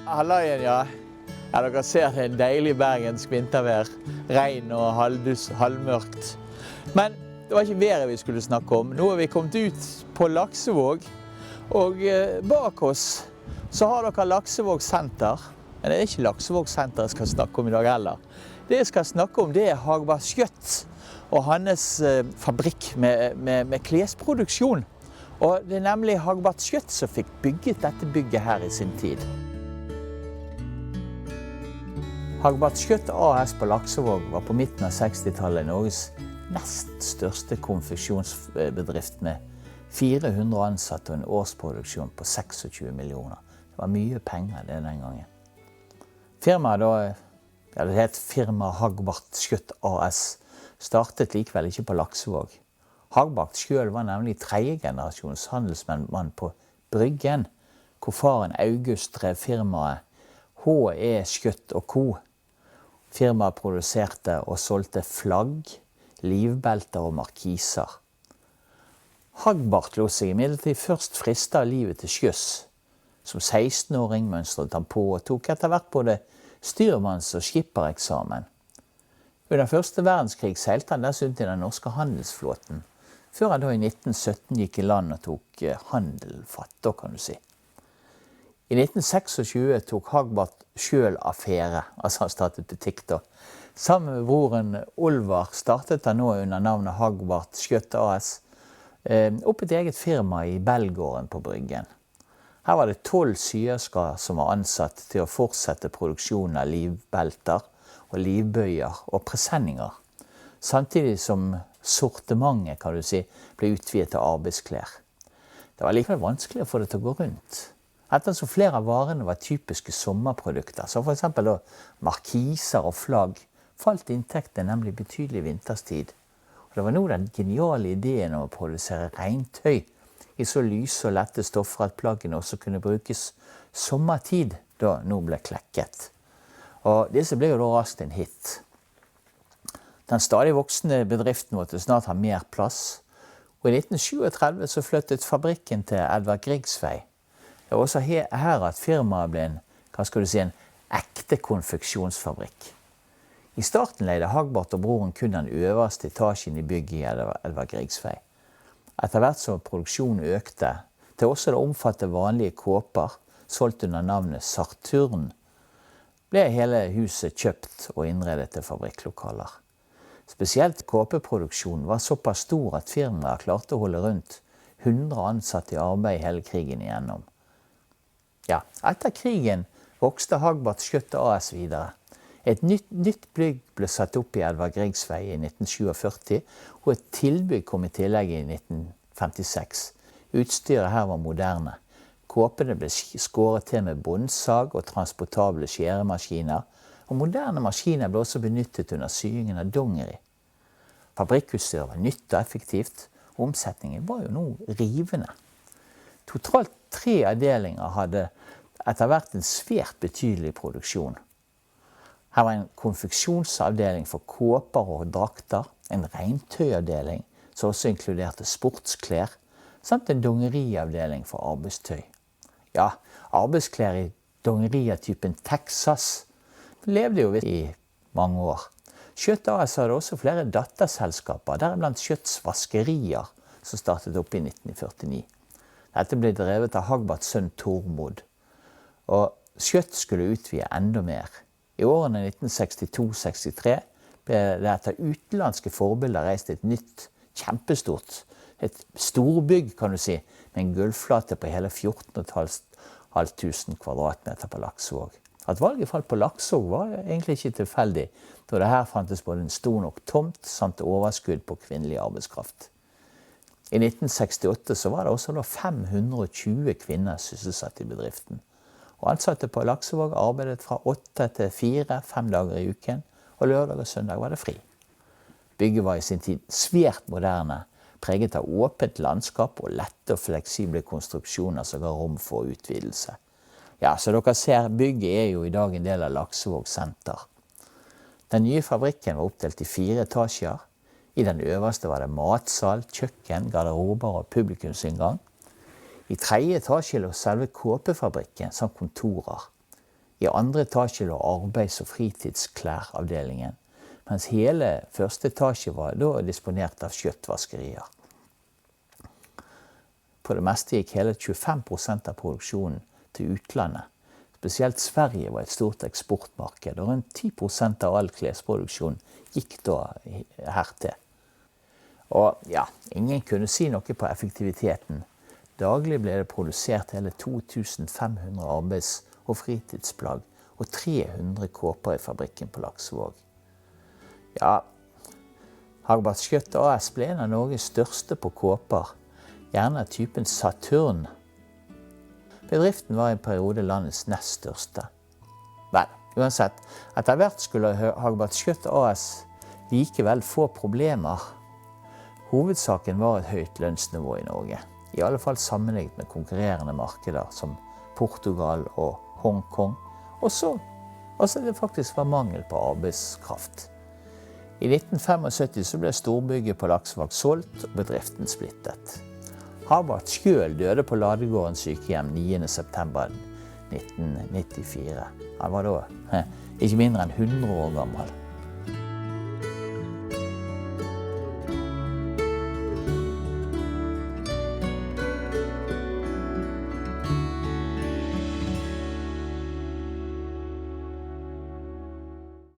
Hallaien, ja. Ja, dere ser det er en deilig bergensk vintervær. Regn og halvmørkt. Men det var ikke været vi skulle snakke om. Nå er vi kommet ut på Laksevåg. Og bak oss så har dere Laksevåg senter. Men det er ikke Laksevåg senter jeg skal snakke om i dag heller. Det jeg skal snakke om det er Hagvard Skjøtt og hans fabrikk med klesproduksjon. Og det er nemlig Hagvard Skjøtt som fikk bygget dette bygget her i sin tid. Hagvard Skjøtt AS på Laksevåg var på midten av 60-tallet Norges nest største konfeksjonsbedrift med 400 ansatte og en årsproduksjon på 26 millioner. Det var mye penger det den gangen. Firmaet det het firma Hagvard Skjøtt AS, startet likevel ikke på Laksevåg. Hagvard selv var nemlig tredje generasjons handelsmann på Bryggen, hvor faren August drev firmaet H.E. Skjøtt & Co. Firmaet produserte og solgte flagg, livbelter og markiser. Hagvard lot seg imidlertid først friste av livet til sjøs. Som 16-åring mønstret han på og tok etter hvert både styrmanns- og skippereksamen. Under første verdenskrig seilte han dessuten til den norske handelsflåten, før han da i 1917 gikk i land og tok handel fatt, da kan du si. I 1926 tok Hagvard selv affære, altså han startet butikk da. Sammen med broren Olvar startet han nå under navnet Hagvard Skjøtt AS opp et eget firma i Belgården på Bryggen. Her var det 12 syersker som var ansatt til å fortsette produksjonen av livbelter og livbøyer og presenninger, samtidig som sortimentet, kan du si, ble utvidet til arbeidsklær. Det var likevel vanskelig å få det til å gå rundt. Ettersom flere av varene var typiske sommerprodukter, som for eksempel markiser og flagg, falt inntektene nemlig betydelig vinterstid. Og det var nå den geniale ideen om å produsere regntøy i så lyse og lette stoffer at plaggene også kunne brukes sommertid, da nå ble klekket. Og disse ble jo da raskt en hit. Den stadig voksende bedriften måtte snart ha mer plass, og i 1937 så flyttet fabrikken til Edvard Griegs vei. Det var også her at firmaet ble en ekte konfeksjonsfabrikk. I starten leide Hagvard og broren kun den øverste etasjen i bygget i Edvard Griegs vei. Etter hvert som produksjonen økte, til også det omfatte vanlige kåper, solgt under navnet Saturn, ble hele huset kjøpt og innredet til fabrikklokaler. Spesielt kåpeproduksjonen var såpass stor at firmaet klarte å holde rundt 100 ansatte i arbeid hele krigen igjennom. Ja, etter krigen vokste Hagvard Skjøtt AS videre. Et nytt bygg ble satt opp i Edvard Griegs vei i 1947, og et tilbygg kom i tillegg i 1956. Utstyret her var moderne. Kåpene ble skåret til med båndsag og transportable skjæremaskiner, og moderne maskiner ble også benyttet under syingen av dongeri. Fabrikkutstyret var nytt og effektivt, og omsetningen var jo nå rivende. Totalt 3 avdelinger hadde etter hvert en svært betydelig produksjon. Her var en konfeksjonsavdeling for kåper og drakter, en regntøyavdeling som også inkluderte sportsklær, samt en dongeriavdeling for arbeidstøy. Ja, arbeidsklær i dongeri av typen Texas levde jo i mange år. Skjøtt AS hadde også flere datterselskaper, deriblant Skjøtts Vaskerier, som startet opp i 1949. Dette ble drevet av Hagvards sønn Tormod. Og Skjøtt skulle utvide enda mer. I årene 1962-63 ble det etter utenlandske forbilder reist et nytt, kjempestort, et storbygg kan du si, med en gulvflate på hele 14.500 kvadratmeter på Laksevåg. At valget falt på Laksevåg var egentlig ikke tilfeldig, da det her fantes både en stor nok tomt samt overskudd på kvinnelig arbeidskraft. I 1968 så var det også 520 kvinner sysselsatt i bedriften. Og ansatte på Laksevåg arbeidet fra 8 til 4, 5 dager i uken, og lørdag og søndag var det fri. Bygget var i sin tid svært moderne, preget av åpent landskap og lette og fleksible konstruksjoner som ga rom for utvidelse. Ja, så dere ser, bygget er jo i dag en del av Laksevåg senter. Den nye fabrikken var oppdelt i 4 etasjer. I den øverste var det matsal, kjøkken, garderober og publikumsinngang. I 3. etasje lå selve kåpefabrikken som kontorer. I andre etasje lå arbeids- og fritidsklæravdelingen, mens hele første etasje var da disponert av kjøttvaskerier. På det meste gikk hele 25% av produksjonen til utlandet. Spesielt Sverige var et stort eksportmarked, og rundt 10% av all klesproduksjon gikk da hertil. Og ja, ingen kunne si noe på effektiviteten. Daglig ble det produsert hele 2500 arbeids- og fritidsplagg og 300 kåper i fabrikken på Laksevåg. Ja, Hagbard Kjøtt AS ble en av Norges største på kåper, gjerne typen Saturn. Bedriften var i en periode landets nest største. Vel, uansett, etter hvert skulle Hagbard Kjøtt AS likevel få problemer. Hovedsaken var et høyt lønnsnivå i Norge, i alle fall sammenlignet med konkurrerende markeder som Portugal og Hongkong, og så det faktisk var mangel på arbeidskraft. I 1975 så ble storbygget på Laksevåg solgt og bedriften splittet. Hagbard selv døde på Ladegården sykehjem 9. september 1994. Han var da ikke mindre enn 100 år gammel.